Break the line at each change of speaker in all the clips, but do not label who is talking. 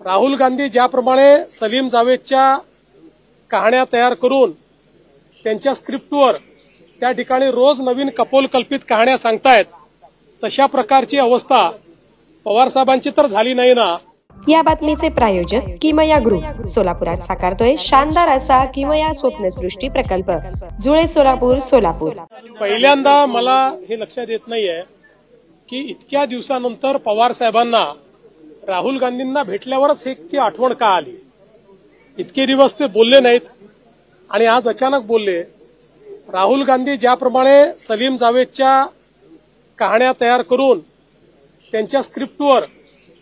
राहुल गांधी ज्याप्रमाणे सलीम जावेदच्या कहाण्या तयार करून त्यांच्या स्क्रिप्टवर त्या ठिकाणी रोज नवीन कपोलकल्पित कहाण्या सांगतायत, तशा प्रकारची अवस्था पवार साहेबांची तर झाली नाही ना।
या बातमीचे प्रायोजक किमया ग्रुप सोलापुरात साकारतोय शानदार असा किमया स्वप्नसृष्टी प्रकल्प, जुळे सोलापूर सोलापूर।
पहिल्यांदा मला हे लक्षात येत नाहीये की इतक्या दिवसानंतर पवार साहेबांना राहुल गांधींना भेटल्यावरच ती आठवण का आली। इतके दिवस ते बोलले नाहीत आणि आज अचानक बोलले। राहुल गांधी ज्याप्रमाणे सलीम जावेदच्या कहाण्या तयार करून त्यांच्या स्क्रिप्टवर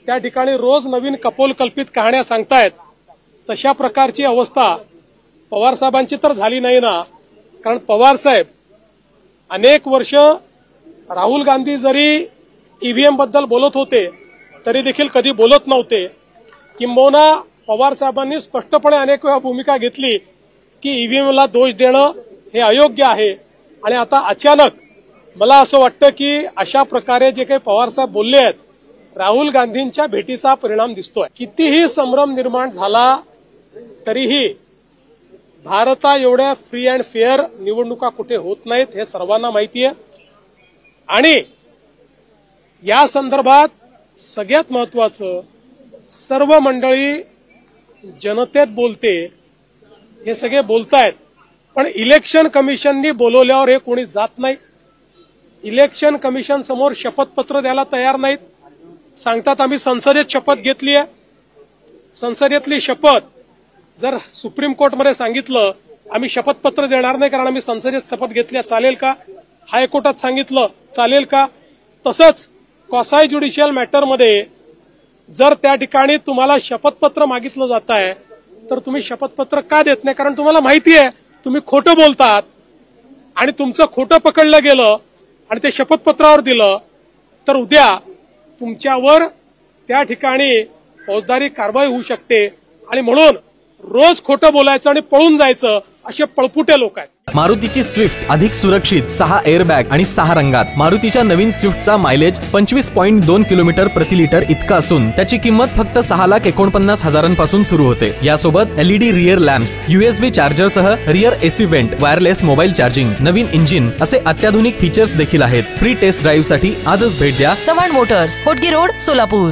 त्या ठिकाणी रोज नवीन कपोलकल्पित कहाण्या सांगतायत, तशा प्रकारची अवस्था पवार साहेबांची तर झाली नाही ना। कारण पवार साहेब अनेक वर्ष राहुल गांधी जरी ईव्हीएम बद्दल बोलत होते तरी देखील कधी बोलत नव्हते। किंबहुना पवार साहेबांनी स्पष्टपणे अनेक वेळा भूमिका घेतली की ईव्हीएमला दोष देणं हे अयोग्य आहे। आणि आता अचानक मला असं वाटतं की अशा प्रकारे जे काही पवार साहेब बोलले आहेत, राहुल गांधींच्या भेटीचा परिणाम दिसतोय। कितीही संभ्रम निर्माण झाला तरीही भारता एवढ्या फ्री अँड फेअर निवडणुका कुठे होत नाहीत हे सर्वांना माहिती आहे। आणि या संदर्भात सगळ्यात महत्वाचं, सर्व मंडळी जनतेत बोलते, हे सगळे बोलतायत, पण इलेक्शन कमिशननी बोलवल्यावर हे कोणी जात नाही। इलेक्शन कमिशन समोर शपथपत्र द्यायला तयार नाहीत। सांगतात आम्ही संसदेत शपथ घेतली आहे। संसदेतली शपथ जर सुप्रीम कोर्टमध्ये सांगितलं आम्ही शपथपत्र देणार नाही कारण आम्ही संसदेत शपथ घेतली, चालेल का? हायकोर्टात सांगितलं चालेल का? तसंच क्वासाय ज्युडिशियल मॅटरमध्ये जर त्या ठिकाणी तुम्हाला शपथपत्र मागितलं जात आहे तर तुम्ही शपथपत्र का देत नाही? कारण तुम्हाला माहिती आहे तुम्ही खोटं बोलतात आणि तुमचं खोटं पकडलं गेलं आणि ते शपथपत्रावर दिलं तर उद्या तुमच्यावर त्या ठिकाणी फौजदारी कारवाई होऊ शकते। आणि म्हणून रोज खोटं बोलायचं आणि पळून जायचं असे पळपुटे लोक आहेत।
मारुतीची स्विफ्ट अधिक सुरक्षित, 6 एअरबॅग आणि 6 रंगात। मारुतीच्या नवीन स्विफ्टचा मायलेज 25.2 किलोमीटर प्रति लिटर इतका असून त्याची किंमत फक्त 6,49,000 सुरू होते। यासोबत LED रियर लॅम्प्स, USB चार्जरसह rear AC vent, wireless mobile charging, नवीन इंजिन असे अत्याधुनिक फीचर्स देखील आहेत। फ्री टेस्ट ड्राईव्ह साठी आजच भेट द्या
चव्हाण मोटर्स, होटगी रोड, सोलापूर।